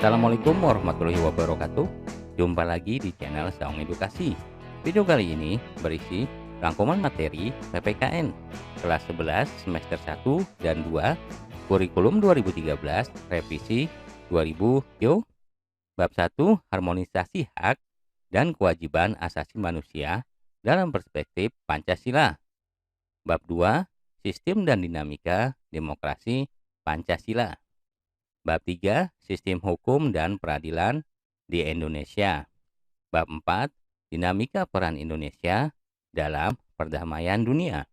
Assalamualaikum warahmatullahi wabarakatuh. Jumpa lagi di channel Saung Edukasi. Video kali ini berisi rangkuman materi PPKN kelas 11 semester 1 dan 2 kurikulum 2013 revisi 2000. Yuk, bab 1 harmonisasi hak dan kewajiban asasi manusia dalam perspektif Pancasila. Bab 2 sistem dan dinamika demokrasi Pancasila. Bab 3 sistem hukum dan peradilan di Indonesia. Bab 4 dinamika peran Indonesia dalam perdamaian dunia.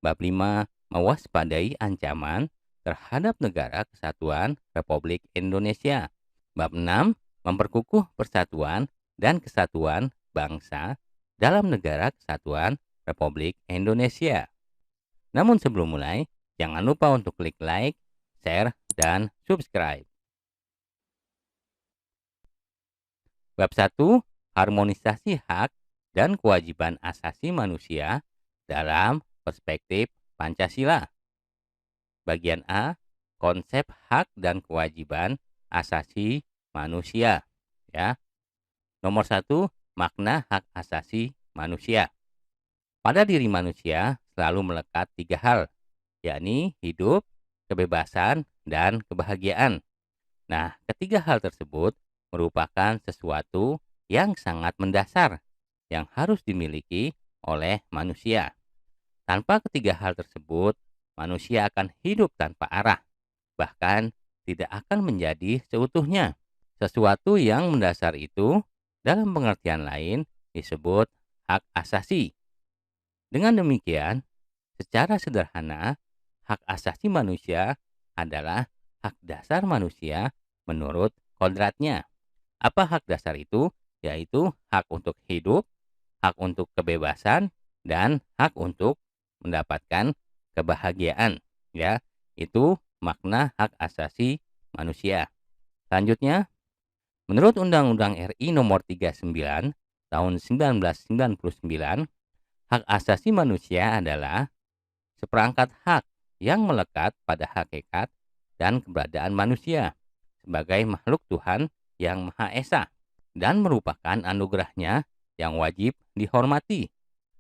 Bab 5 mewaspadai ancaman terhadap negara kesatuan Republik Indonesia. Bab 6 memperkukuh persatuan dan kesatuan bangsa dalam negara kesatuan Republik Indonesia. Namun sebelum mulai, jangan lupa untuk klik like, share, dan subscribe. Bab 1 harmonisasi hak dan kewajiban asasi manusia dalam perspektif Pancasila. Bagian A, konsep hak dan kewajiban asasi manusia. Ya. Nomor 1, makna hak asasi manusia. Pada diri manusia selalu melekat 3 hal, yakni hidup, kebebasan, dan kebahagiaan. Nah, ketiga hal tersebut merupakan sesuatu yang sangat mendasar yang harus dimiliki oleh manusia. Tanpa ketiga hal tersebut, manusia akan hidup tanpa arah, bahkan tidak akan menjadi seutuhnya. Sesuatu yang mendasar itu dalam pengertian lain disebut hak asasi. Dengan demikian, secara sederhana, hak asasi manusia adalah hak dasar manusia menurut kodratnya. Apa hak dasar itu? Yaitu hak untuk hidup, hak untuk kebebasan, dan hak untuk mendapatkan kebahagiaan. Ya, itu makna hak asasi manusia. Selanjutnya, menurut Undang-Undang RI Nomor 39 Tahun 1999, hak asasi manusia adalah seperangkat hak yang melekat pada hakikat dan keberadaan manusia sebagai makhluk Tuhan yang Maha Esa dan merupakan anugerahnya yang wajib dihormati,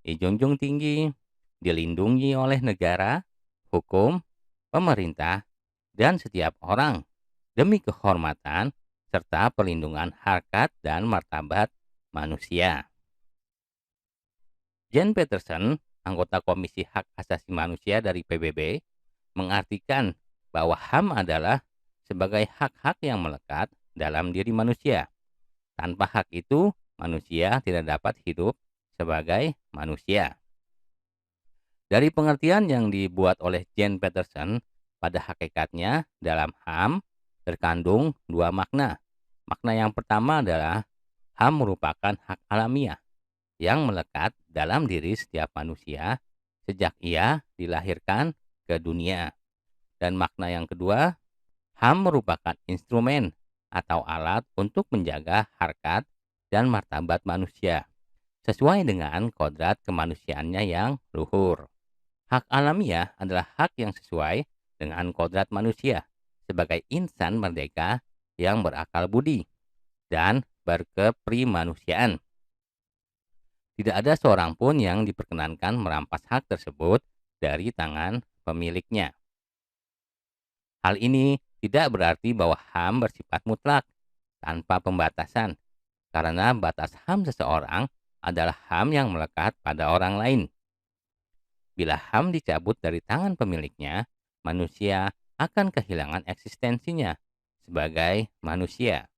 dijunjung tinggi, dilindungi oleh negara, hukum, pemerintah, dan setiap orang demi kehormatan serta perlindungan harkat dan martabat manusia. Jan Peterson, anggota Komisi Hak Asasi Manusia dari PBB, mengartikan bahwa HAM adalah sebagai hak-hak yang melekat dalam diri manusia. Tanpa hak itu, manusia tidak dapat hidup sebagai manusia. Dari pengertian yang dibuat oleh Jan Peterson, pada hakikatnya dalam HAM terkandung 2 makna. Makna yang pertama adalah HAM merupakan hak alamiah yang melekat dalam diri setiap manusia sejak ia dilahirkan ke dunia. Dan makna yang kedua, HAM merupakan instrumen atau alat untuk menjaga harkat dan martabat manusia sesuai dengan kodrat kemanusiaannya yang luhur. Hak alamiah adalah hak yang sesuai dengan kodrat manusia sebagai insan merdeka yang berakal budi dan berkeprimanusiaan. Tidak ada seorang pun yang diperkenankan merampas hak tersebut dari tangan pemiliknya. Hal ini tidak berarti bahwa HAM bersifat mutlak, tanpa pembatasan, karena batas HAM seseorang adalah HAM yang melekat pada orang lain. Bila HAM dicabut dari tangan pemiliknya, manusia akan kehilangan eksistensinya sebagai manusia.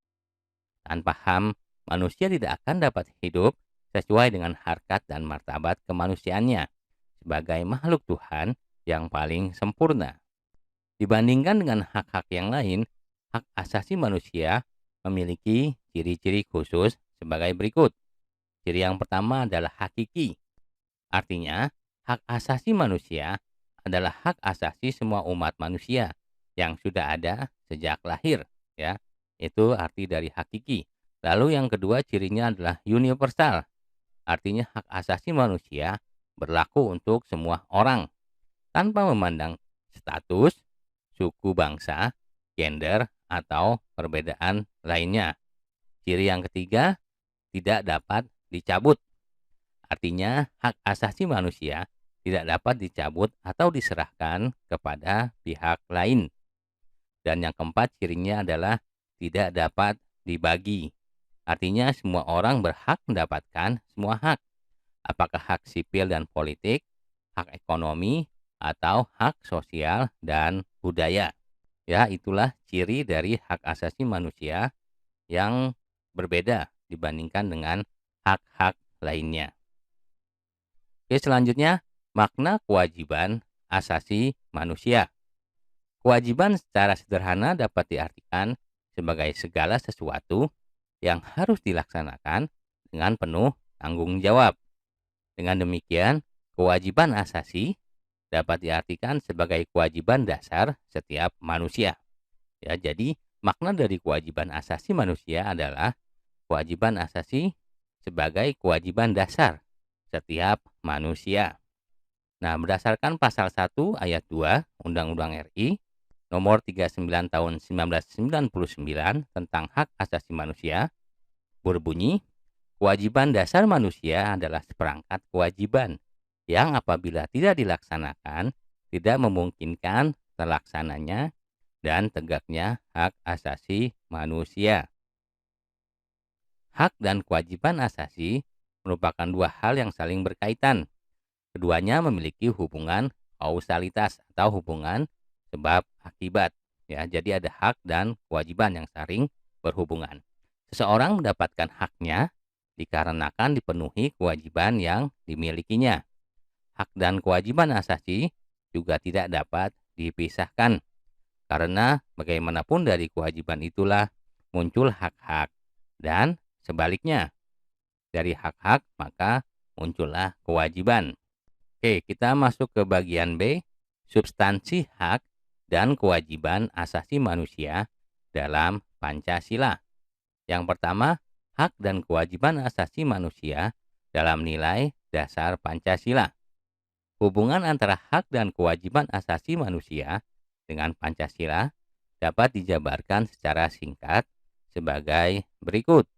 Tanpa HAM, manusia tidak akan dapat hidup sesuai dengan harkat dan martabat kemanusiaannya sebagai makhluk Tuhan yang paling sempurna. Dibandingkan dengan hak-hak yang lain, hak asasi manusia memiliki ciri-ciri khusus sebagai berikut. Ciri yang pertama adalah hakiki. Artinya, hak asasi manusia adalah hak asasi semua umat manusia yang sudah ada sejak lahir, ya. Itu arti dari hakiki. Lalu yang kedua cirinya adalah universal. Artinya hak asasi manusia berlaku untuk semua orang tanpa memandang status, suku bangsa, gender, atau perbedaan lainnya. Ciri yang ketiga, tidak dapat dicabut. Artinya, hak asasi manusia tidak dapat dicabut atau diserahkan kepada pihak lain. Dan yang keempat, cirinya adalah tidak dapat dibagi. Artinya, semua orang berhak mendapatkan semua hak, apakah hak sipil dan politik, hak ekonomi, atau hak sosial dan budaya. Ya, itulah ciri dari hak asasi manusia yang berbeda dibandingkan dengan hak-hak lainnya. Oke, selanjutnya makna kewajiban asasi manusia. Kewajiban secara sederhana dapat diartikan sebagai segala sesuatu yang harus dilaksanakan dengan penuh tanggung jawab. Dengan demikian, kewajiban asasi dapat diartikan sebagai kewajiban dasar setiap manusia. Ya, jadi makna dari kewajiban asasi manusia adalah kewajiban asasi sebagai kewajiban dasar setiap manusia. Nah, berdasarkan pasal 1 ayat 2 Undang-Undang RI nomor 39 tahun 1999 tentang hak asasi manusia berbunyi, kewajiban dasar manusia adalah seperangkat kewajiban yang apabila tidak dilaksanakan tidak memungkinkan terlaksananya dan tegaknya hak asasi manusia. Hak dan kewajiban asasi merupakan dua hal yang saling berkaitan. Keduanya memiliki hubungan kausalitas atau hubungan sebab akibat. Ya, jadi ada hak dan kewajiban yang saling berhubungan. Seseorang mendapatkan haknya dikarenakan dipenuhi kewajiban yang dimilikinya. Hak dan kewajiban asasi juga tidak dapat dipisahkan. Karena bagaimanapun dari kewajiban itulah muncul hak-hak. Dan sebaliknya, dari hak-hak maka muncullah kewajiban. Oke, kita masuk ke bagian B, substansi hak dan kewajiban asasi manusia dalam Pancasila. Yang pertama, hak dan kewajiban asasi manusia dalam nilai dasar Pancasila. Hubungan antara hak dan kewajiban asasi manusia dengan Pancasila dapat dijabarkan secara singkat sebagai berikut.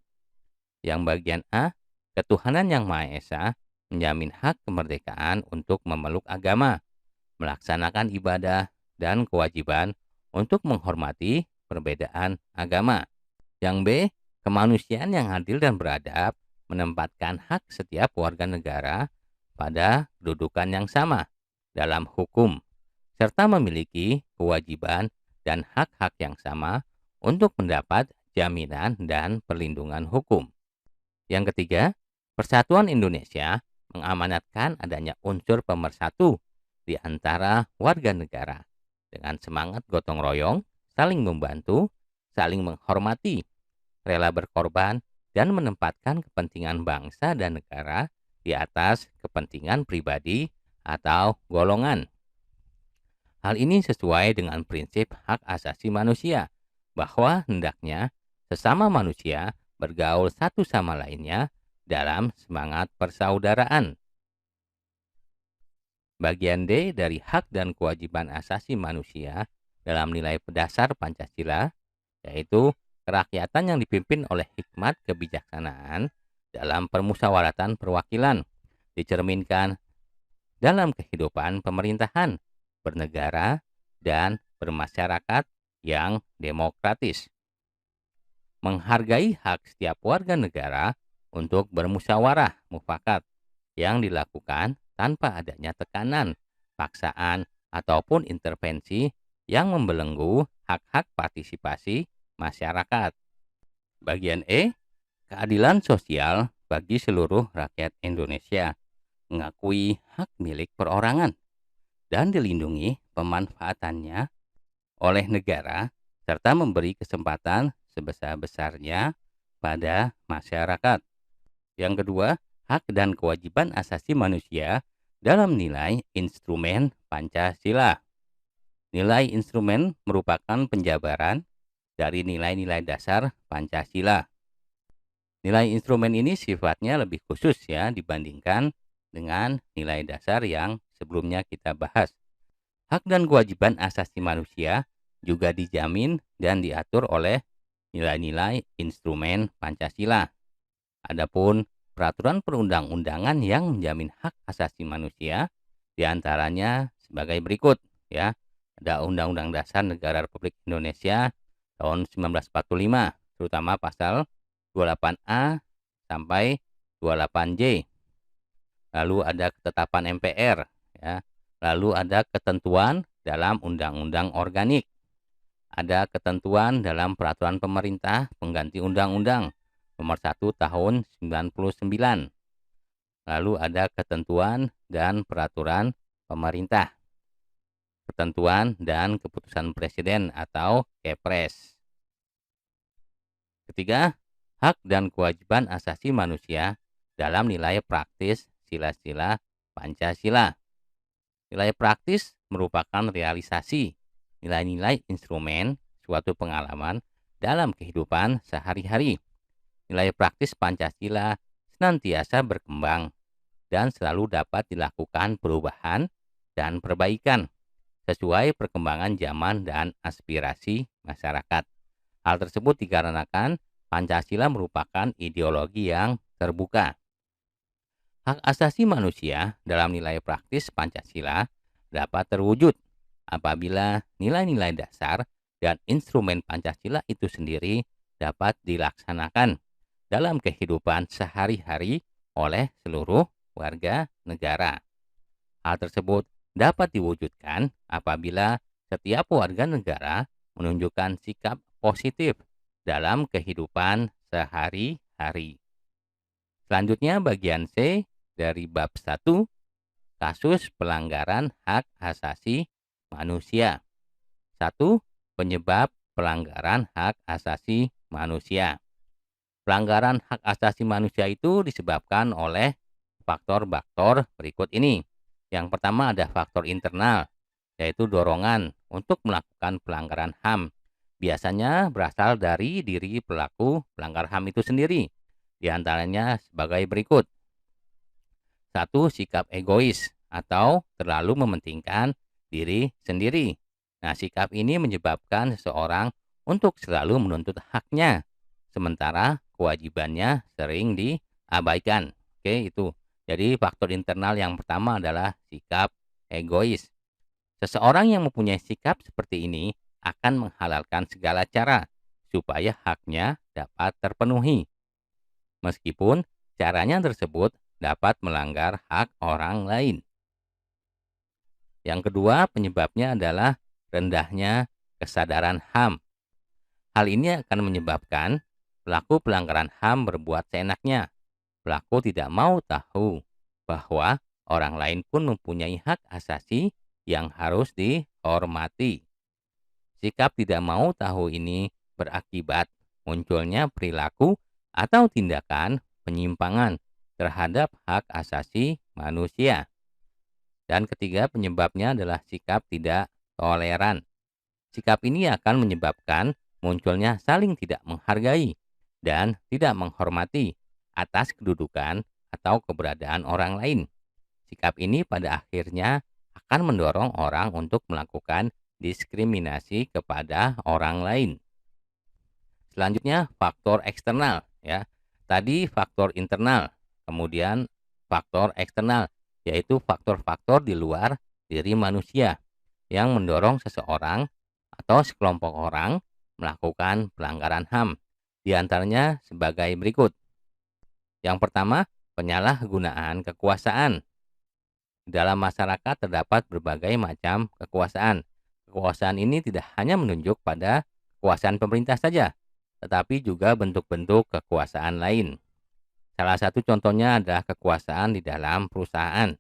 Yang bagian A, ketuhanan yang Maha Esa menjamin hak kemerdekaan untuk memeluk agama, melaksanakan ibadah, dan kewajiban untuk menghormati perbedaan agama. Yang B, kemanusiaan yang adil dan beradab menempatkan hak setiap warga negara pada kedudukan yang sama dalam hukum, serta memiliki kewajiban dan hak-hak yang sama untuk mendapat jaminan dan perlindungan hukum. Yang ketiga, Persatuan Indonesia mengamanatkan adanya unsur pemersatu di antara warga negara dengan semangat gotong royong, saling membantu, saling menghormati, rela berkorban, dan menempatkan kepentingan bangsa dan negara di atas kepentingan pribadi atau golongan. Hal ini sesuai dengan prinsip hak asasi manusia, bahwa hendaknya sesama manusia bergaul satu sama lainnya dalam semangat persaudaraan. Bagian D dari hak dan kewajiban asasi manusia dalam nilai dasar Pancasila, yaitu kerakyatan yang dipimpin oleh hikmat kebijaksanaan dalam permusyawaratan perwakilan, dicerminkan dalam kehidupan pemerintahan, bernegara, dan bermasyarakat yang demokratis. Menghargai hak setiap warga negara untuk bermusyawarah mufakat yang dilakukan tanpa adanya tekanan, paksaan, ataupun intervensi yang membelenggu hak-hak partisipasi masyarakat. Bagian E, keadilan sosial bagi seluruh rakyat Indonesia, mengakui hak milik perorangan dan dilindungi pemanfaatannya oleh negara serta memberi kesempatan sebesar-besarnya pada masyarakat. Yang kedua, hak dan kewajiban asasi manusia dalam nilai instrumen Pancasila. Nilai instrumen merupakan penjabaran dari nilai-nilai dasar Pancasila. Nilai instrumen ini sifatnya lebih khusus ya dibandingkan dengan nilai dasar yang sebelumnya kita bahas. Hak dan kewajiban asasi manusia juga dijamin dan diatur oleh nilai-nilai instrumen Pancasila. Adapun peraturan perundang-undangan yang menjamin hak asasi manusia diantaranya sebagai berikut, ya. Ada Undang-Undang Dasar Negara Republik Indonesia tahun 1945, terutama pasal 28A sampai 28J. Lalu ada ketetapan MPR, ya. Lalu ada ketentuan dalam undang-undang organik. Ada ketentuan dalam peraturan pemerintah pengganti undang-undang nomor 1 tahun 99. Lalu ada ketentuan dan peraturan pemerintah, ketentuan dan keputusan presiden atau Kepres. Ketiga, hak dan kewajiban asasi manusia dalam nilai praktis sila-sila Pancasila. Nilai praktis merupakan realisasi nilai-nilai instrumen suatu pengalaman dalam kehidupan sehari-hari. Nilai praktis Pancasila senantiasa berkembang dan selalu dapat dilakukan perubahan dan perbaikan sesuai perkembangan zaman dan aspirasi masyarakat. Hal tersebut dikarenakan Pancasila merupakan ideologi yang terbuka. Hak asasi manusia dalam nilai praktis Pancasila dapat terwujud apabila nilai-nilai dasar dan instrumen Pancasila itu sendiri dapat dilaksanakan dalam kehidupan sehari-hari oleh seluruh warga negara. Hal tersebut dapat diwujudkan apabila setiap warga negara menunjukkan sikap positif dalam kehidupan sehari-hari. Selanjutnya bagian C dari bab 1, kasus pelanggaran hak asasi manusia. 1. Penyebab pelanggaran hak asasi manusia. Pelanggaran hak asasi manusia itu disebabkan oleh faktor-faktor berikut ini. Yang pertama ada faktor internal, yaitu dorongan untuk melakukan pelanggaran HAM. Biasanya berasal dari diri pelaku pelanggar HAM itu sendiri. Di antaranya sebagai berikut. 1. Sikap egois atau terlalu mementingkan diri sendiri. Nah, sikap ini menyebabkan seseorang untuk selalu menuntut haknya, sementara kewajibannya sering diabaikan. Oke, itu. Jadi faktor internal yang pertama adalah sikap egois. Seseorang yang mempunyai sikap seperti ini akan menghalalkan segala cara supaya haknya dapat terpenuhi, meskipun caranya tersebut dapat melanggar hak orang lain. Yang kedua, penyebabnya adalah rendahnya kesadaran HAM. Hal ini akan menyebabkan pelaku pelanggaran HAM berbuat seenaknya. Pelaku tidak mau tahu bahwa orang lain pun mempunyai hak asasi yang harus dihormati. Sikap tidak mau tahu ini berakibat munculnya perilaku atau tindakan penyimpangan terhadap hak asasi manusia. Dan ketiga, penyebabnya adalah sikap tidak toleran. Sikap ini akan menyebabkan munculnya saling tidak menghargai dan tidak menghormati atas kedudukan atau keberadaan orang lain. Sikap ini pada akhirnya akan mendorong orang untuk melakukan diskriminasi kepada orang lain. Selanjutnya faktor eksternal, ya. Tadi faktor internal, kemudian faktor eksternal, yaitu faktor-faktor di luar diri manusia yang mendorong seseorang atau sekelompok orang melakukan pelanggaran HAM. Di antaranya sebagai berikut. Yang pertama, penyalahgunaan kekuasaan. Dalam masyarakat terdapat berbagai macam kekuasaan. Kekuasaan ini tidak hanya menunjuk pada kekuasaan pemerintah saja, tetapi juga bentuk-bentuk kekuasaan lain. Salah satu contohnya adalah kekuasaan di dalam perusahaan.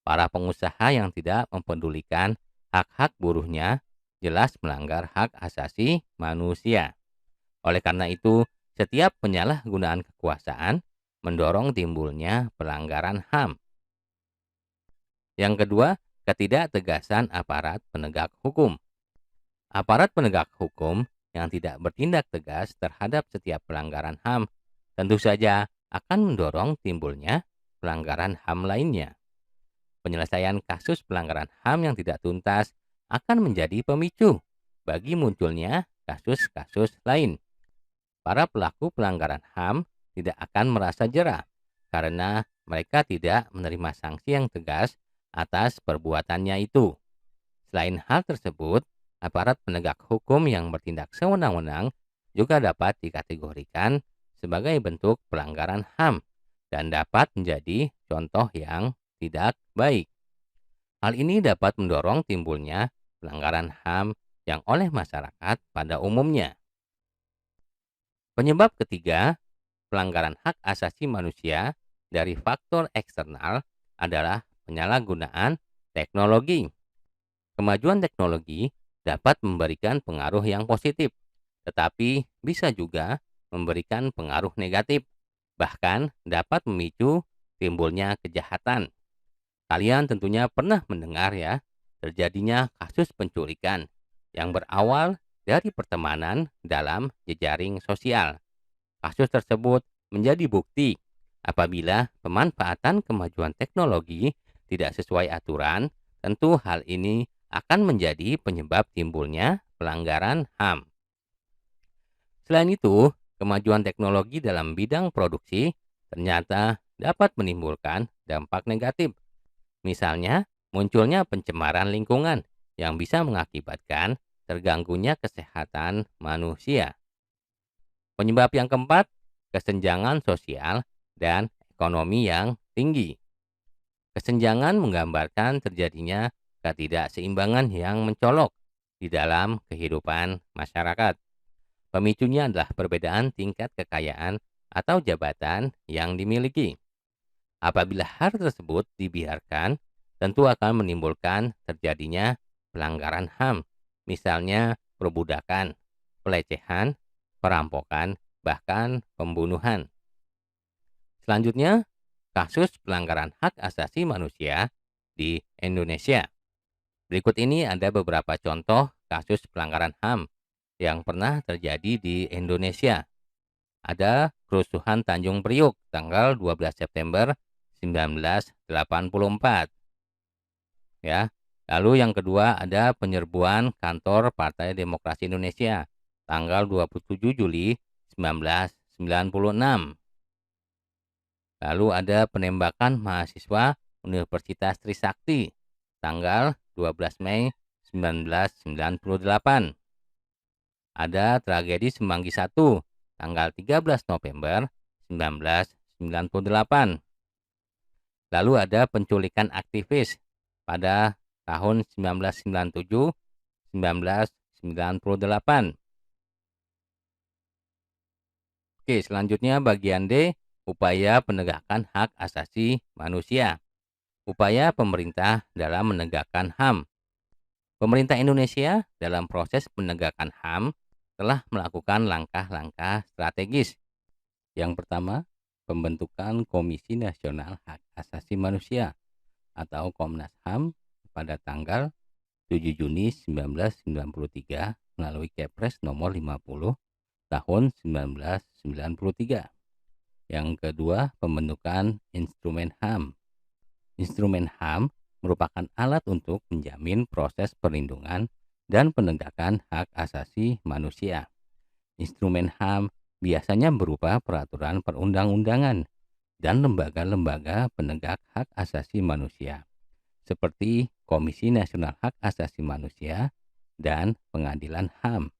Para pengusaha yang tidak mempedulikan hak-hak buruhnya jelas melanggar hak asasi manusia. Oleh karena itu, setiap penyalahgunaan kekuasaan mendorong timbulnya pelanggaran HAM. Yang kedua, ketidaktegasan aparat penegak hukum. Aparat penegak hukum yang tidak bertindak tegas terhadap setiap pelanggaran HAM tentu saja akan mendorong timbulnya pelanggaran HAM lainnya. Penyelesaian kasus pelanggaran HAM yang tidak tuntas akan menjadi pemicu bagi munculnya kasus-kasus lain. para pelaku pelanggaran HAM tidak akan merasa jera karena mereka tidak menerima sanksi yang tegas atas perbuatannya itu. Selain hal tersebut, aparat penegak hukum yang bertindak sewenang-wenang juga dapat dikategorikan sebagai bentuk pelanggaran HAM dan dapat menjadi contoh yang tidak baik. Hal ini dapat mendorong timbulnya pelanggaran HAM yang oleh masyarakat pada umumnya. Penyebab ketiga, pelanggaran hak asasi manusia dari faktor eksternal adalah penyalahgunaan teknologi. Kemajuan teknologi dapat memberikan pengaruh yang positif, tetapi bisa juga memberikan pengaruh negatif, bahkan dapat memicu timbulnya kejahatan. Kalian tentunya pernah mendengar ya, terjadinya kasus penculikan yang berawal dari pertemanan dalam jejaring sosial. Kasus tersebut menjadi bukti apabila pemanfaatan kemajuan teknologi tidak sesuai aturan, tentu hal ini akan menjadi penyebab timbulnya pelanggaran HAM. Selain itu, kemajuan teknologi dalam bidang produksi ternyata dapat menimbulkan dampak negatif. Misalnya, munculnya pencemaran lingkungan yang bisa mengakibatkan terganggunya kesehatan manusia. Penyebab yang keempat, kesenjangan sosial dan ekonomi yang tinggi. Kesenjangan menggambarkan terjadinya ketidakseimbangan yang mencolok di dalam kehidupan masyarakat. Pemicunya adalah perbedaan tingkat kekayaan atau jabatan yang dimiliki. Apabila hal tersebut dibiarkan, tentu akan menimbulkan terjadinya pelanggaran HAM, misalnya perbudakan, pelecehan, perampokan, bahkan pembunuhan. Selanjutnya, kasus pelanggaran hak asasi manusia di Indonesia. Berikut ini ada beberapa contoh kasus pelanggaran HAM yang pernah terjadi di Indonesia. Ada kerusuhan Tanjung Priuk tanggal 12 September 1984. Ya. Lalu yang kedua ada penyerbuan kantor Partai Demokrasi Indonesia tanggal 27 Juli 1996. Lalu ada penembakan mahasiswa Universitas Trisakti tanggal 12 Mei 1998. Ada tragedi Semanggi I tanggal 13 November 1998. Lalu ada penculikan aktivis pada tahun 1997-1998. Oke, selanjutnya bagian D, upaya penegakan hak asasi manusia. Upaya pemerintah dalam menegakkan HAM. Pemerintah Indonesia dalam proses penegakan HAM telah melakukan langkah-langkah strategis. Yang pertama, pembentukan Komisi Nasional Hak Asasi Manusia atau Komnas HAM pada tanggal 7 Juni 1993 melalui Kepres nomor 50 tahun 1993. Yang kedua, pembentukan Instrumen HAM. Instrumen HAM merupakan alat untuk menjamin proses perlindungan dan penegakan hak asasi manusia. Instrumen HAM biasanya berupa peraturan perundang-undangan dan lembaga-lembaga penegak hak asasi manusia, seperti Komisi Nasional Hak Asasi Manusia dan Pengadilan HAM.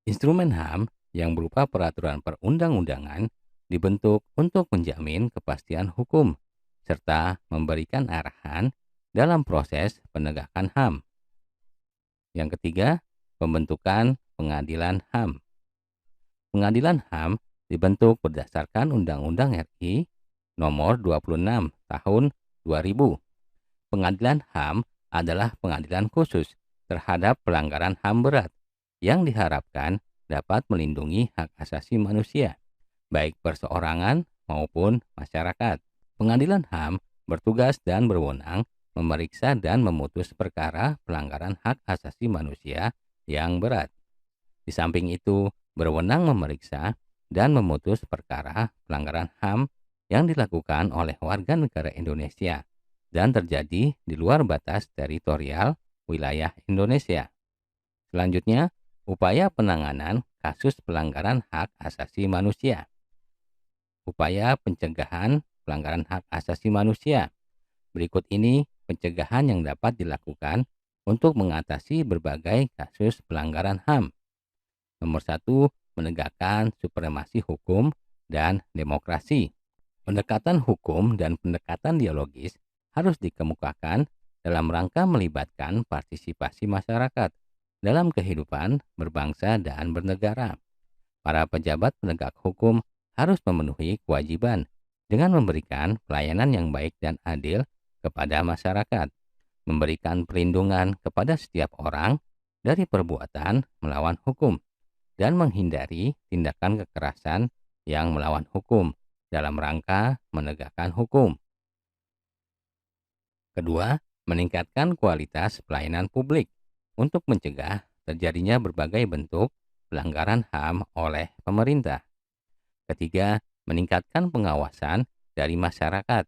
Instrumen HAM yang berupa peraturan perundang-undangan dibentuk untuk menjamin kepastian hukum serta memberikan arahan dalam proses penegakan HAM. Yang ketiga, pembentukan Pengadilan HAM. Pengadilan HAM dibentuk berdasarkan Undang-Undang RI Nomor 26 Tahun 2000. Pengadilan HAM adalah pengadilan khusus terhadap pelanggaran HAM berat yang diharapkan dapat melindungi hak asasi manusia, baik perseorangan maupun masyarakat. Pengadilan HAM bertugas dan berwenang memeriksa dan memutus perkara pelanggaran hak asasi manusia yang berat. Di samping itu, berwenang memeriksa dan memutus perkara pelanggaran HAM yang dilakukan oleh warga negara Indonesia dan terjadi di luar batas teritorial wilayah Indonesia. Selanjutnya, upaya penanganan kasus pelanggaran hak asasi manusia. Upaya pencegahan pelanggaran hak asasi manusia. Berikut ini pencegahan yang dapat dilakukan untuk mengatasi berbagai kasus pelanggaran HAM. Nomor satu, menegakkan supremasi hukum dan demokrasi. Pendekatan hukum dan pendekatan dialogis harus dikemukakan dalam rangka melibatkan partisipasi masyarakat dalam kehidupan berbangsa dan bernegara. Para pejabat penegak hukum harus memenuhi kewajiban dengan memberikan pelayanan yang baik dan adil kepada masyarakat, memberikan perlindungan kepada setiap orang dari perbuatan melawan hukum, dan menghindari tindakan kekerasan yang melawan hukum dalam rangka menegakkan hukum. Kedua, meningkatkan kualitas pelayanan publik untuk mencegah terjadinya berbagai bentuk pelanggaran HAM oleh pemerintah. Ketiga, meningkatkan pengawasan dari masyarakat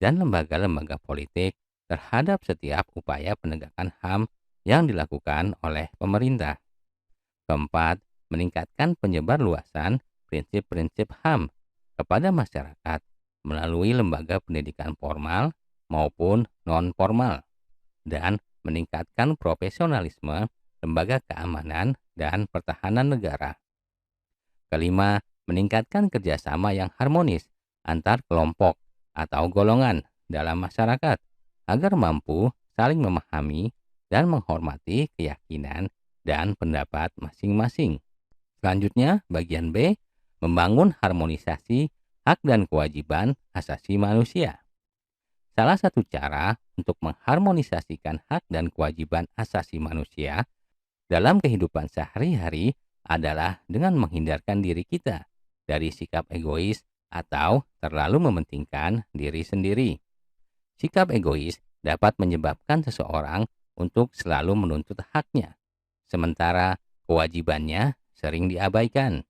dan lembaga-lembaga politik terhadap setiap upaya penegakan HAM yang dilakukan oleh pemerintah. Keempat, meningkatkan penyebarluasan prinsip-prinsip HAM kepada masyarakat melalui lembaga pendidikan formal maupun non-formal, dan meningkatkan profesionalisme lembaga keamanan dan pertahanan negara. Kelima, meningkatkan kerjasama yang harmonis antar kelompok atau golongan dalam masyarakat agar mampu saling memahami dan menghormati keyakinan dan pendapat masing-masing. Selanjutnya, bagian B, membangun harmonisasi hak dan kewajiban asasi manusia. Salah satu cara untuk mengharmonisasikan hak dan kewajiban asasi manusia dalam kehidupan sehari-hari adalah dengan menghindarkan diri kita dari sikap egois atau terlalu mementingkan diri sendiri. Sikap egois dapat menyebabkan seseorang untuk selalu menuntut haknya, sementara kewajibannya sering diabaikan.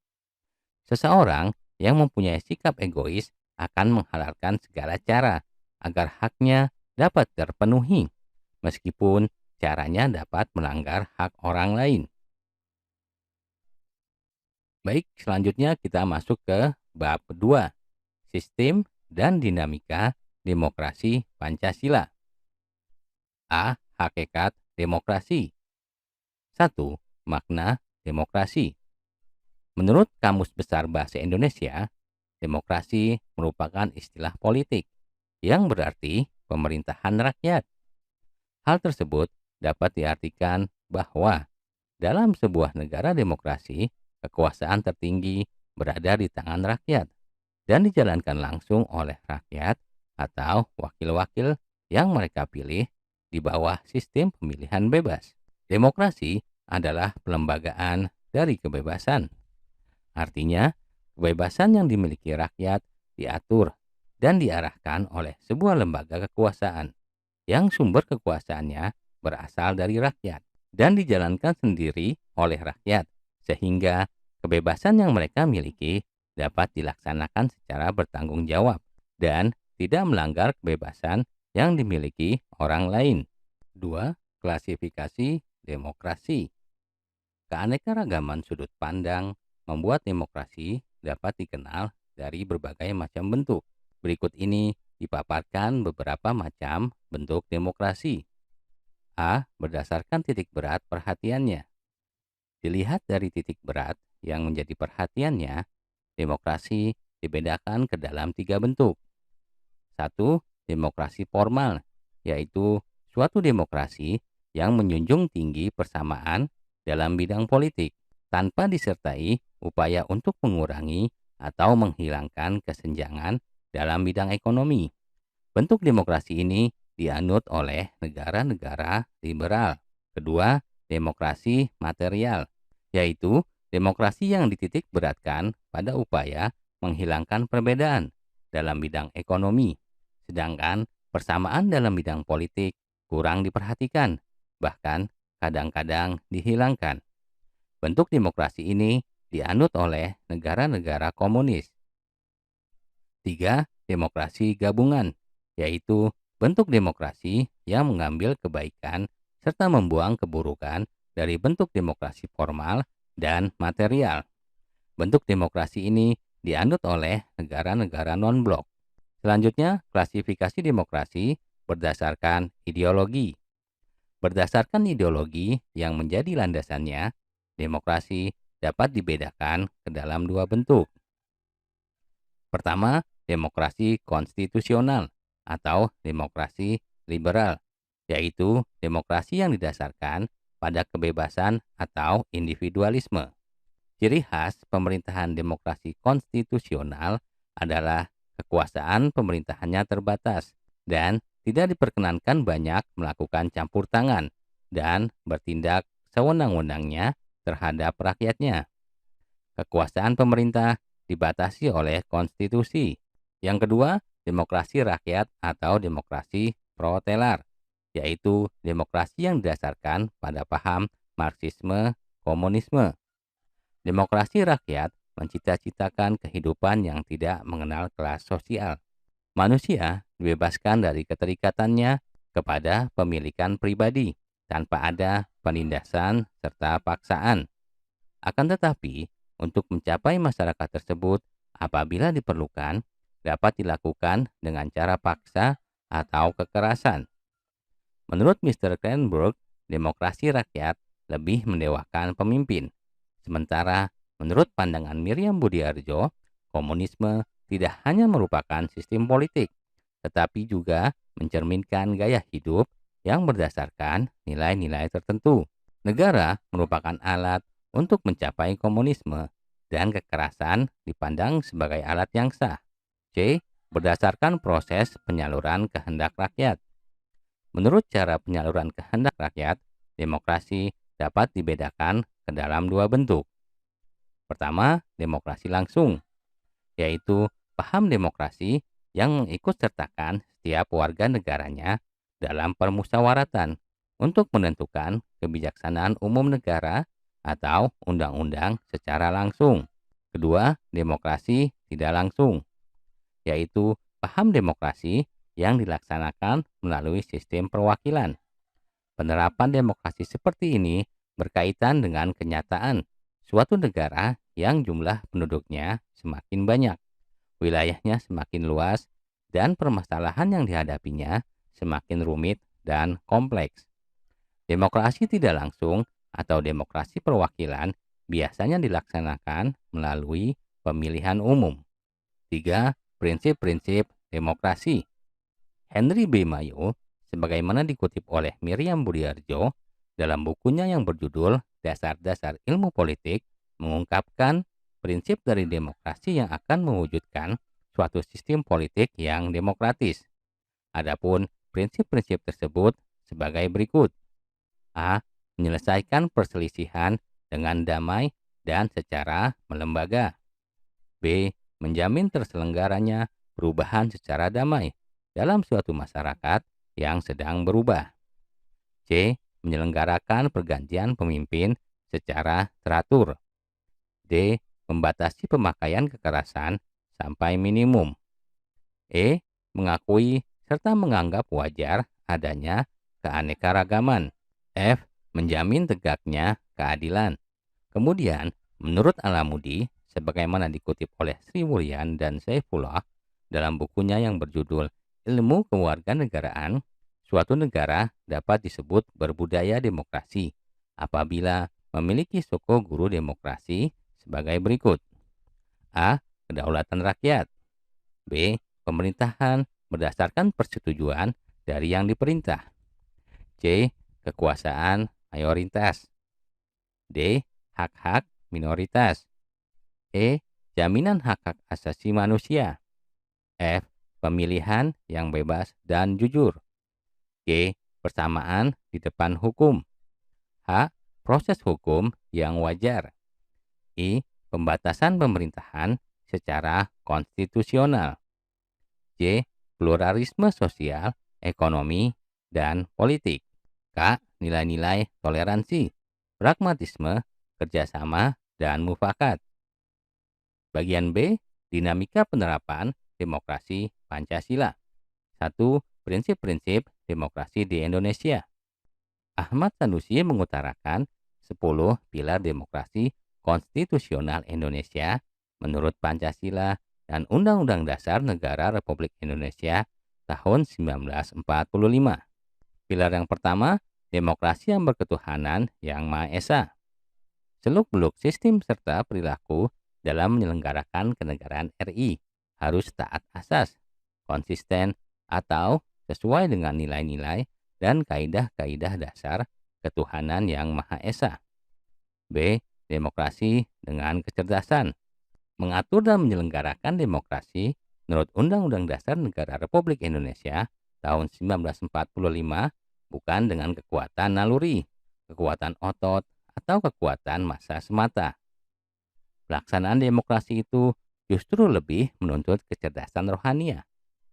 Seseorang yang mempunyai sikap egois akan menghalalkan segala cara agar haknya dapat terpenuhi, meskipun caranya dapat melanggar hak orang lain. Baik, selanjutnya kita masuk ke bab kedua, sistem dan dinamika demokrasi Pancasila. A. Hakikat demokrasi. 1. Makna demokrasi. Menurut Kamus Besar Bahasa Indonesia, demokrasi merupakan istilah politik yang berarti pemerintahan rakyat. Hal tersebut dapat diartikan bahwa dalam sebuah negara demokrasi, kekuasaan tertinggi berada di tangan rakyat dan dijalankan langsung oleh rakyat atau wakil-wakil yang mereka pilih di bawah sistem pemilihan bebas. Demokrasi adalah pelembagaan dari kebebasan. Artinya, kebebasan yang dimiliki rakyat diatur dan diarahkan oleh sebuah lembaga kekuasaan yang sumber kekuasaannya berasal dari rakyat dan dijalankan sendiri oleh rakyat, sehingga kebebasan yang mereka miliki dapat dilaksanakan secara bertanggung jawab dan tidak melanggar kebebasan yang dimiliki orang lain. 2. Klasifikasi demokrasi. Keanekaragaman sudut pandang membuat demokrasi dapat dikenal dari berbagai macam bentuk. Berikut ini dipaparkan beberapa macam bentuk demokrasi. A. Berdasarkan titik berat perhatiannya. Dilihat dari titik berat yang menjadi perhatiannya, demokrasi dibedakan ke dalam 3 bentuk. 1. Demokrasi formal, yaitu suatu demokrasi yang menjunjung tinggi persamaan dalam bidang politik, tanpa disertai upaya untuk mengurangi atau menghilangkan kesenjangan dalam bidang ekonomi. Bentuk demokrasi ini dianut oleh negara-negara liberal. Kedua, demokrasi material, yaitu demokrasi yang dititik beratkan pada upaya menghilangkan perbedaan dalam bidang ekonomi, sedangkan persamaan dalam bidang politik kurang diperhatikan, bahkan kadang-kadang dihilangkan. Bentuk demokrasi ini dianut oleh negara-negara komunis. 3. Demokrasi gabungan, yaitu bentuk demokrasi yang mengambil kebaikan serta membuang keburukan dari bentuk demokrasi formal dan material. Bentuk demokrasi ini dianut oleh negara-negara non-blok. Selanjutnya, klasifikasi demokrasi berdasarkan ideologi. Berdasarkan ideologi yang menjadi landasannya, demokrasi dapat dibedakan ke dalam dua bentuk. Pertama, demokrasi konstitusional atau demokrasi liberal, yaitu demokrasi yang didasarkan pada kebebasan atau individualisme. Ciri khas pemerintahan demokrasi konstitusional adalah kekuasaan pemerintahannya terbatas dan tidak diperkenankan banyak melakukan campur tangan dan bertindak sewenang-wenangnya terhadap rakyatnya. Kekuasaan pemerintah dibatasi oleh konstitusi. Yang kedua, demokrasi rakyat atau demokrasi protelar, yaitu demokrasi yang didasarkan pada paham Marxisme, komunisme. Demokrasi rakyat mencita-citakan kehidupan yang tidak mengenal kelas sosial. Manusia dibebaskan dari keterikatannya kepada pemilikan pribadi tanpa ada penindasan serta paksaan. Akan tetapi, untuk mencapai masyarakat tersebut, apabila diperlukan, dapat dilakukan dengan cara paksa atau kekerasan. Menurut Mr. Krenberg, demokrasi rakyat lebih mendewakan pemimpin. Sementara menurut pandangan Miriam Budiarjo, komunisme tidak hanya merupakan sistem politik, tetapi juga mencerminkan gaya hidup yang berdasarkan nilai-nilai tertentu. Negara merupakan alat untuk mencapai komunisme dan kekerasan dipandang sebagai alat yang sah. C. Berdasarkan proses penyaluran kehendak rakyat. Menurut cara penyaluran kehendak rakyat, demokrasi dapat dibedakan ke dalam dua bentuk. Pertama, demokrasi langsung, yaitu paham demokrasi yang mengikut sertakan setiap warga negaranya dalam permusyawaratan untuk menentukan kebijaksanaan umum negara atau undang-undang secara langsung. Kedua, demokrasi tidak langsung, yaitu paham demokrasi yang dilaksanakan melalui sistem perwakilan. Penerapan demokrasi seperti ini berkaitan dengan kenyataan suatu negara yang jumlah penduduknya semakin banyak, wilayahnya semakin luas, dan permasalahan yang dihadapinya semakin rumit dan kompleks. Demokrasi tidak langsung atau demokrasi perwakilan biasanya dilaksanakan melalui pemilihan umum. 3. Prinsip-prinsip demokrasi. Henry B. Mayo, sebagaimana dikutip oleh Miriam Budiarjo dalam bukunya yang berjudul Dasar-Dasar Ilmu Politik, mengungkapkan prinsip dari demokrasi yang akan mewujudkan suatu sistem politik yang demokratis. Adapun prinsip-prinsip tersebut sebagai berikut. A. Menyelesaikan perselisihan dengan damai dan secara melembaga. B. Menjamin terselenggaranya perubahan secara damai dalam suatu masyarakat yang sedang berubah. C. Menyelenggarakan pergantian pemimpin secara teratur. D. Membatasi pemakaian kekerasan sampai minimum. E. Mengakui serta menganggap wajar adanya keanekaragaman. F. Menjamin tegaknya keadilan. Kemudian, menurut Alamudi, sebagaimana dikutip oleh Sri Mulyan dan Saifullah dalam bukunya yang berjudul Ilmu Kewarganegaraan, suatu negara dapat disebut berbudaya demokrasi apabila memiliki suku guru demokrasi sebagai berikut. A. Kedaulatan rakyat. B. Pemerintahan berdasarkan persetujuan dari yang diperintah. C. Kekuasaan mayoritas. D. Hak-hak minoritas. E. Jaminan hak-hak asasi manusia. F. Pemilihan yang bebas dan jujur. G. Persamaan di depan hukum. H. Proses hukum yang wajar. I. Pembatasan pemerintahan secara konstitusional. J. Pluralisme sosial, ekonomi, dan politik. K. Nilai-nilai toleransi, pragmatisme, kerjasama, dan mufakat. Bagian B. Dinamika penerapan demokrasi Pancasila. 1. Prinsip-prinsip demokrasi di Indonesia. Ahmad Sanusi mengutarakan 10 pilar demokrasi konstitusional Indonesia menurut Pancasila dan Undang-Undang Dasar Negara Republik Indonesia tahun 1945. Pilar yang pertama, demokrasi yang berketuhanan yang Maha Esa. Seluk-beluk sistem serta perilaku dalam menyelenggarakan kenegaraan RI harus taat asas, konsisten, atau sesuai dengan nilai-nilai dan kaidah-kaidah dasar ketuhanan yang Maha Esa. B. Demokrasi dengan kecerdasan. Mengatur dan menyelenggarakan demokrasi menurut Undang-Undang Dasar Negara Republik Indonesia tahun 1945 bukan dengan kekuatan naluri, kekuatan otot, atau kekuatan massa semata. Pelaksanaan demokrasi itu justru lebih menuntut kecerdasan rohaniah,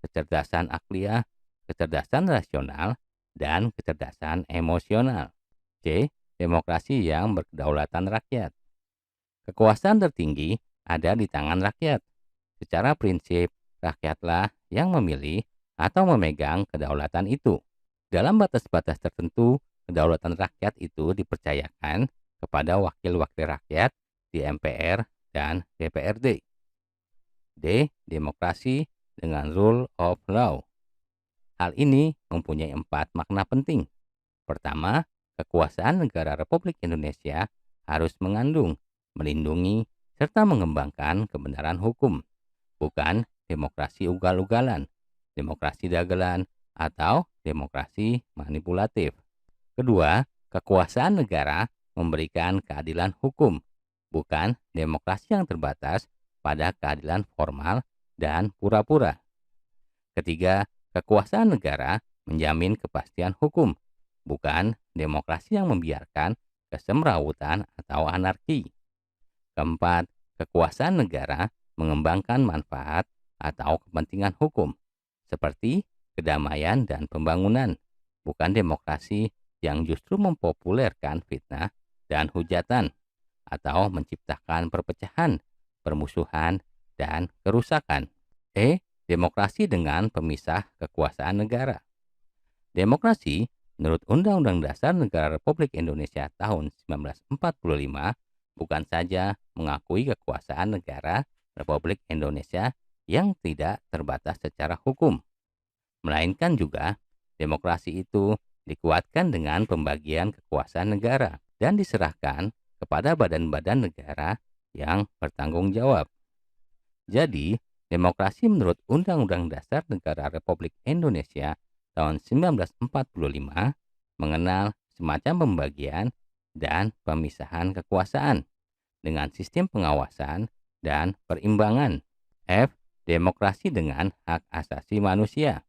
kecerdasan akliyah, kecerdasan rasional, dan kecerdasan emosional. C. Demokrasi yang berkedaulatan rakyat. Kekuasaan tertinggi ada di tangan rakyat. Secara prinsip, rakyatlah yang memilih atau memegang kedaulatan itu. Dalam batas-batas tertentu, kedaulatan rakyat itu dipercayakan kepada wakil-wakil rakyat di MPR dan DPRD. D. Demokrasi dengan rule of law. Hal ini mempunyai 4 makna penting. Pertama, kekuasaan negara Republik Indonesia harus mengandung, melindungi, serta mengembangkan kebenaran hukum, bukan demokrasi ugal-ugalan, demokrasi dagelan, atau demokrasi manipulatif. Kedua, kekuasaan negara memberikan keadilan hukum, bukan demokrasi yang terbatas pada keadilan formal dan pura-pura. Ketiga, kekuasaan negara menjamin kepastian hukum, bukan demokrasi yang membiarkan kesemrawutan atau anarki. Keempat, kekuasaan negara mengembangkan manfaat atau kepentingan hukum, seperti kedamaian dan pembangunan, bukan demokrasi yang justru mempopulerkan fitnah dan hujatan, atau menciptakan perpecahan, permusuhan, dan kerusakan. E. Demokrasi dengan pemisah kekuasaan negara. Demokrasi menurut Undang-Undang Dasar Negara Republik Indonesia tahun 1945 bukan saja mengakui kekuasaan negara Republik Indonesia yang tidak terbatas secara hukum, melainkan juga demokrasi itu dikuatkan dengan pembagian kekuasaan negara dan diserahkan kepada badan-badan negara yang bertanggung jawab. Jadi, demokrasi menurut Undang-Undang Dasar Negara Republik Indonesia tahun 1945 mengenal semacam pembagian dan pemisahan kekuasaan dengan sistem pengawasan dan perimbangan. F. Demokrasi dengan hak asasi manusia.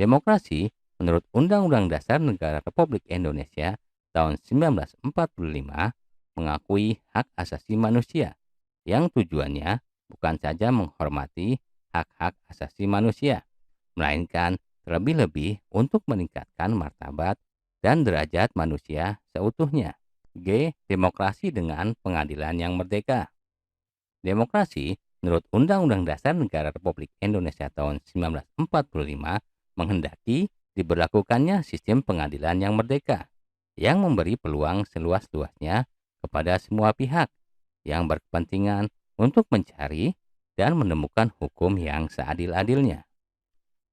Demokrasi menurut Undang-Undang Dasar Negara Republik Indonesia tahun 1945 mengakui hak asasi manusia yang tujuannya bukan saja menghormati hak-hak asasi manusia, melainkan terlebih-lebih untuk meningkatkan martabat dan derajat manusia seutuhnya. G. Demokrasi dengan pengadilan yang merdeka. Demokrasi menurut Undang-Undang Dasar Negara Republik Indonesia tahun 1945 menghendaki diberlakukannya sistem pengadilan yang merdeka, yang memberi peluang seluas-luasnya kepada semua pihak yang berkepentingan untuk mencari dan menemukan hukum yang seadil-adilnya.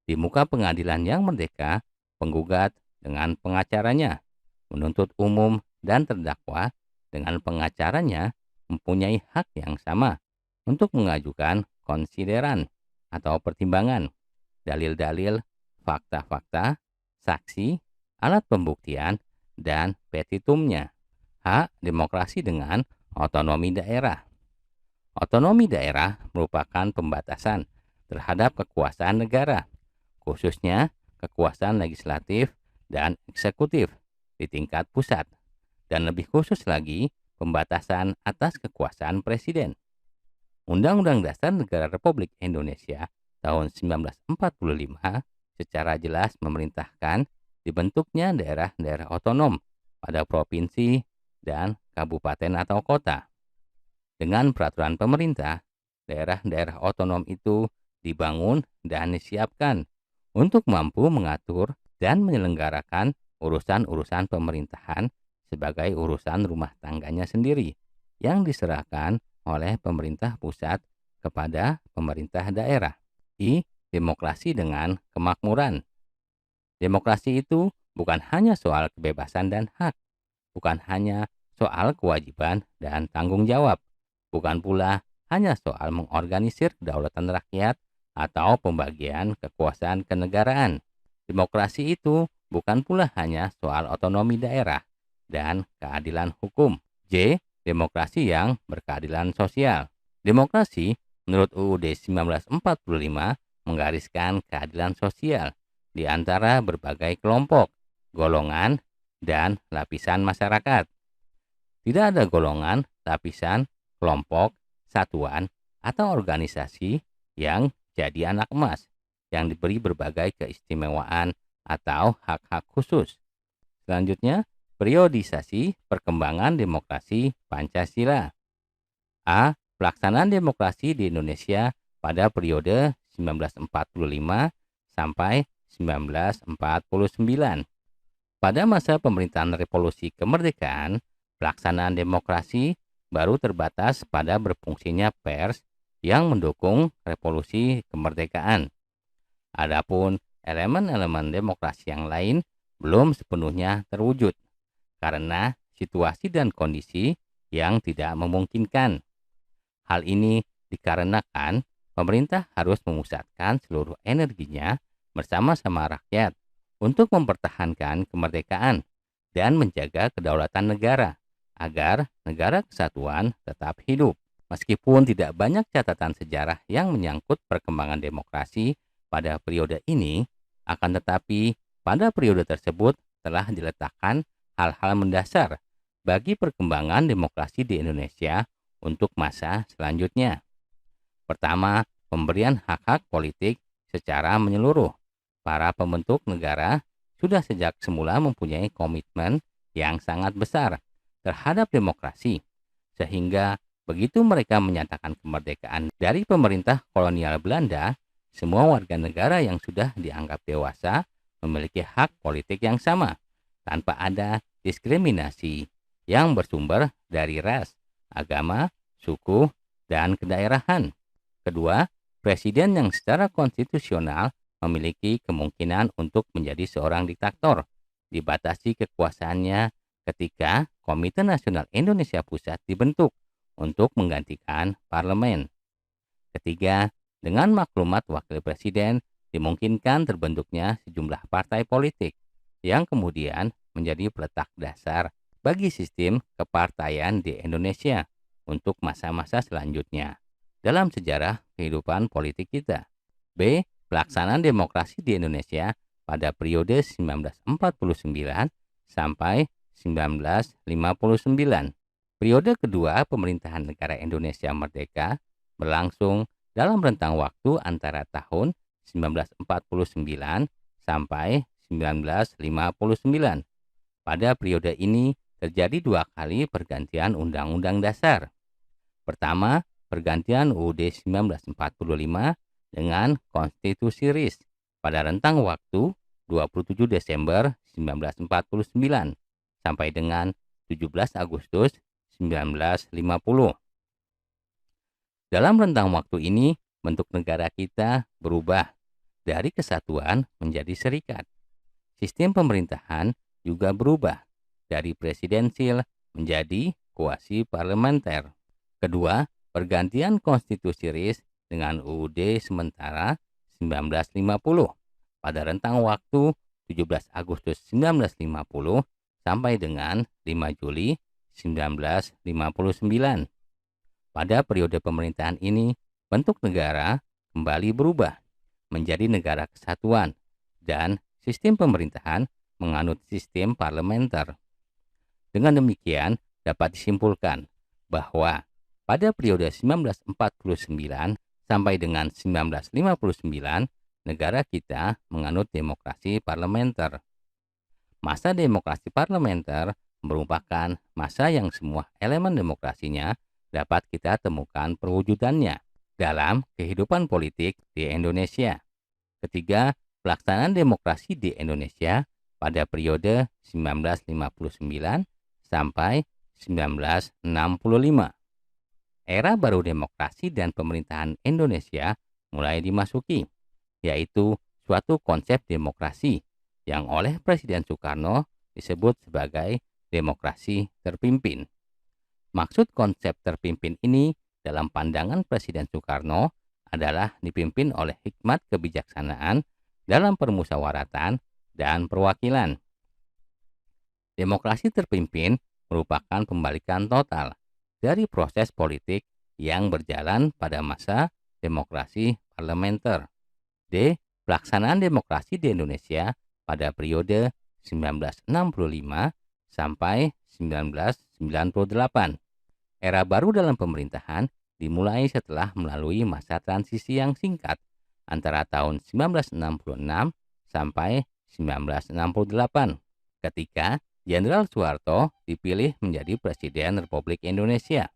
Di muka pengadilan yang merdeka, penggugat dengan pengacaranya, menuntut umum dan terdakwa dengan pengacaranya mempunyai hak yang sama untuk mengajukan konsideran atau pertimbangan, dalil-dalil, fakta-fakta, saksi, alat pembuktian, dan petitumnya. H. Demokrasi dengan otonomi daerah. Otonomi daerah merupakan pembatasan terhadap kekuasaan negara, khususnya kekuasaan legislatif dan eksekutif di tingkat pusat, dan lebih khusus lagi pembatasan atas kekuasaan presiden. Undang-Undang Dasar Negara Republik Indonesia tahun 1945 secara jelas memerintahkan dibentuknya daerah-daerah otonom pada provinsi dan kabupaten atau kota. Dengan peraturan pemerintah, daerah-daerah otonom itu dibangun dan disiapkan untuk mampu mengatur dan menyelenggarakan urusan-urusan pemerintahan sebagai urusan rumah tangganya sendiri, yang diserahkan oleh pemerintah pusat kepada pemerintah daerah. I. Demokrasi dengan kemakmuran. Demokrasi itu bukan hanya soal kebebasan dan hak, bukan hanya soal kewajiban dan tanggung jawab, bukan pula hanya soal mengorganisir kedaulatan rakyat atau pembagian kekuasaan kenegaraan. Demokrasi itu bukan pula hanya soal otonomi daerah dan keadilan hukum. J. Demokrasi yang berkeadilan sosial. Demokrasi menurut UUD 1945 menggariskan keadilan sosial di antara berbagai kelompok, golongan, dan lapisan masyarakat. Tidak ada golongan, lapisan, kelompok, satuan, atau organisasi yang jadi anak emas yang diberi berbagai keistimewaan atau hak-hak khusus. Selanjutnya, periodisasi perkembangan demokrasi Pancasila. A. Pelaksanaan demokrasi di Indonesia pada periode 1945 sampai 1949. Pada masa pemerintahan Revolusi Kemerdekaan, pelaksanaan demokrasi baru terbatas pada berfungsinya pers yang mendukung revolusi kemerdekaan. Adapun elemen-elemen demokrasi yang lain belum sepenuhnya terwujud karena situasi dan kondisi yang tidak memungkinkan. Hal ini dikarenakan pemerintah harus memusatkan seluruh energinya bersama-sama rakyat untuk mempertahankan kemerdekaan dan menjaga kedaulatan negara agar negara kesatuan tetap hidup. Meskipun tidak banyak catatan sejarah yang menyangkut perkembangan demokrasi pada periode ini, akan tetapi pada periode tersebut telah diletakkan hal-hal mendasar bagi perkembangan demokrasi di Indonesia untuk masa selanjutnya. Pertama, pemberian hak-hak politik secara menyeluruh. Para pembentuk negara sudah sejak semula mempunyai komitmen yang sangat besar terhadap demokrasi, sehingga begitu mereka menyatakan kemerdekaan dari pemerintah kolonial Belanda, semua warga negara yang sudah dianggap dewasa memiliki hak politik yang sama, tanpa ada diskriminasi yang bersumber dari ras, agama, suku, dan kedaerahan. Kedua, presiden yang secara konstitusional memiliki kemungkinan untuk menjadi seorang diktator, dibatasi kekuasaannya ketika Komite Nasional Indonesia Pusat dibentuk untuk menggantikan parlemen. Ketiga, dengan maklumat wakil presiden dimungkinkan terbentuknya sejumlah partai politik yang kemudian menjadi peletak dasar bagi sistem kepartaian di Indonesia untuk masa-masa selanjutnya dalam sejarah kehidupan politik kita. B. Pelaksanaan demokrasi di Indonesia pada periode 1949 sampai 1959. Periode kedua pemerintahan negara Indonesia merdeka berlangsung dalam rentang waktu antara tahun 1949 sampai 1959. Pada periode ini terjadi dua kali pergantian Undang-Undang Dasar. Pertama, pergantian UUD 1945 dengan Konstitusi RIS pada rentang waktu 27 Desember 1949 sampai dengan 17 Agustus 1950. Dalam rentang waktu ini, bentuk negara kita berubah dari kesatuan menjadi serikat. Sistem pemerintahan juga berubah dari presidensil menjadi kuasi parlementer. Kedua, pergantian Konstitusi RIS dengan UUD sementara 1950 pada rentang waktu 17 Agustus 1950 sampai dengan 5 Juli 1959. Pada periode pemerintahan ini, bentuk negara kembali berubah menjadi negara kesatuan dan sistem pemerintahan menganut sistem parlementer. Dengan demikian, dapat disimpulkan bahwa pada periode 1949 sampai dengan 1959, negara kita menganut demokrasi parlementer. Masa demokrasi parlementer merupakan masa yang semua elemen demokrasinya dapat kita temukan perwujudannya dalam kehidupan politik di Indonesia. Ketiga, pelaksanaan demokrasi di Indonesia pada periode 1959 sampai 1965. Era baru demokrasi dan pemerintahan Indonesia mulai dimasuki, yaitu suatu konsep demokrasi yang oleh Presiden Soekarno disebut sebagai demokrasi terpimpin. Maksud konsep terpimpin ini dalam pandangan Presiden Soekarno adalah dipimpin oleh hikmat kebijaksanaan dalam permusyawaratan dan perwakilan. Demokrasi terpimpin merupakan pembalikan total dari proses politik yang berjalan pada masa demokrasi parlementer. D. Pelaksanaan demokrasi di Indonesia pada periode 1965 sampai 1998. Era baru dalam pemerintahan dimulai setelah melalui masa transisi yang singkat antara tahun 1966 sampai 1968 ketika Jenderal Soeharto dipilih menjadi Presiden Republik Indonesia.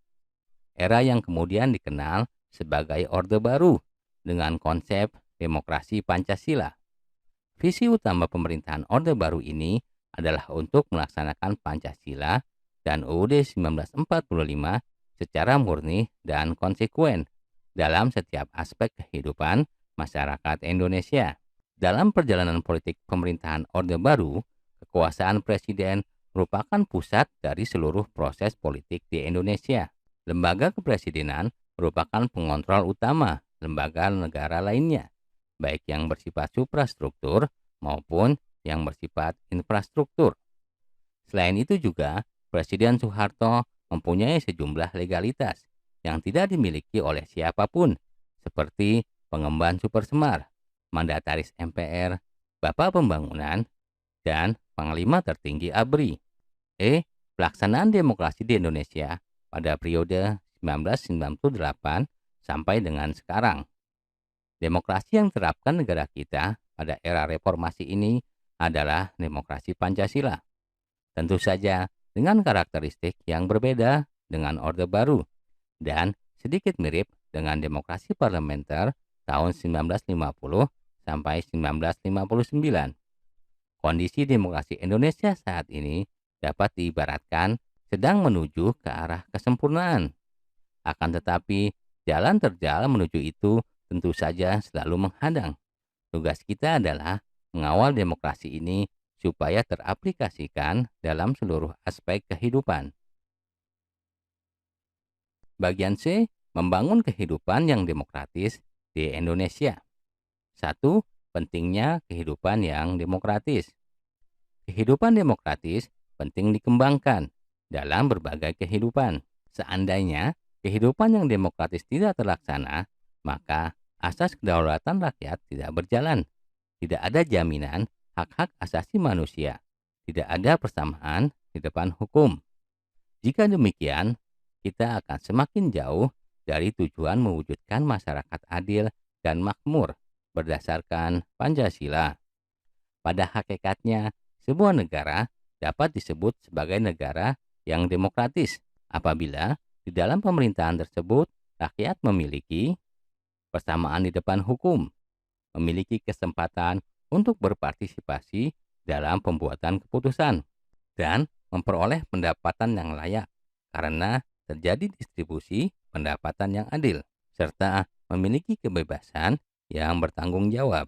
Era yang kemudian dikenal sebagai Orde Baru dengan konsep demokrasi Pancasila. Visi utama pemerintahan Orde Baru ini adalah untuk melaksanakan Pancasila dan UUD 1945 secara murni dan konsekuen dalam setiap aspek kehidupan masyarakat Indonesia. Dalam perjalanan politik pemerintahan Orde Baru, kekuasaan presiden merupakan pusat dari seluruh proses politik di Indonesia. Lembaga kepresidenan merupakan pengontrol utama lembaga negara lainnya, baik yang bersifat suprastruktur maupun yang bersifat infrastruktur. Selain itu juga, Presiden Soeharto mempunyai sejumlah legalitas yang tidak dimiliki oleh siapapun, seperti pengemban Supersemar, mandataris MPR, Bapak Pembangunan, dan Panglima Tertinggi ABRI. Pelaksanaan demokrasi di Indonesia pada periode 1998 sampai dengan sekarang. Demokrasi yang diterapkan negara kita pada era reformasi ini adalah demokrasi Pancasila. Tentu saja dengan karakteristik yang berbeda dengan Orde Baru dan sedikit mirip dengan demokrasi parlementer tahun 1950 sampai 1959. Kondisi demokrasi Indonesia saat ini dapat diibaratkan sedang menuju ke arah kesempurnaan. Akan tetapi, jalan terjal menuju itu tentu saja selalu menghadang. Tugas kita adalah mengawal demokrasi ini supaya teraplikasikan dalam seluruh aspek kehidupan. Bagian C, membangun kehidupan yang demokratis di Indonesia. 1. Pentingnya kehidupan yang demokratis. Kehidupan demokratis penting dikembangkan dalam berbagai kehidupan. Seandainya kehidupan yang demokratis tidak terlaksana, maka asas kedaulatan rakyat tidak berjalan. Tidak ada jaminan hak-hak asasi manusia. Tidak ada persamaan di depan hukum. Jika demikian, kita akan semakin jauh dari tujuan mewujudkan masyarakat adil dan makmur berdasarkan Pancasila. Pada hakikatnya, sebuah negara dapat disebut sebagai negara yang demokratis apabila di dalam pemerintahan tersebut rakyat memiliki persamaan di depan hukum, memiliki kesempatan untuk berpartisipasi dalam pembuatan keputusan, dan memperoleh pendapatan yang layak karena terjadi distribusi pendapatan yang adil, serta memiliki kebebasan yang bertanggung jawab.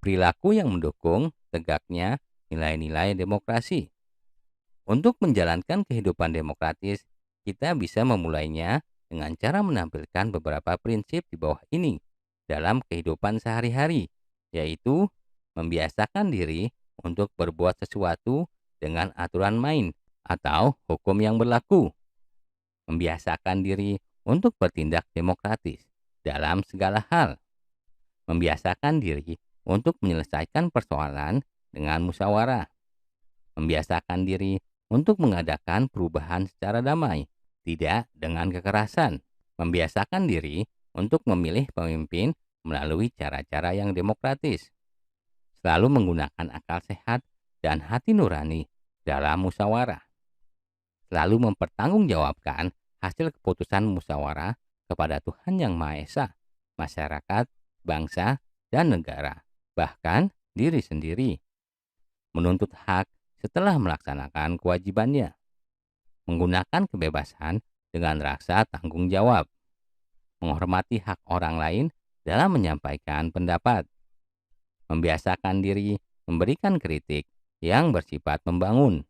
Perilaku yang mendukung tegaknya nilai-nilai demokrasi. Untuk menjalankan kehidupan demokratis, kita bisa memulainya dengan cara menampilkan beberapa prinsip di bawah ini dalam kehidupan sehari-hari, yaitu membiasakan diri untuk berbuat sesuatu dengan aturan main atau hukum yang berlaku. Membiasakan diri untuk bertindak demokratis dalam segala hal. Membiasakan diri untuk menyelesaikan persoalan dengan musyawarah. Membiasakan diri untuk mengadakan perubahan secara damai, tidak dengan kekerasan. Membiasakan diri untuk memilih pemimpin melalui cara-cara yang demokratis. Selalu menggunakan akal sehat dan hati nurani dalam musyawarah. Selalu mempertanggungjawabkan hasil keputusan musyawarah kepada Tuhan Yang Maha Esa, masyarakat, bangsa, dan negara, bahkan diri sendiri. Menuntut hak setelah melaksanakan kewajibannya. menggunakan kebebasan dengan rasa tanggung jawab, menghormati hak orang lain dalam menyampaikan pendapat, membiasakan diri memberikan kritik yang bersifat membangun,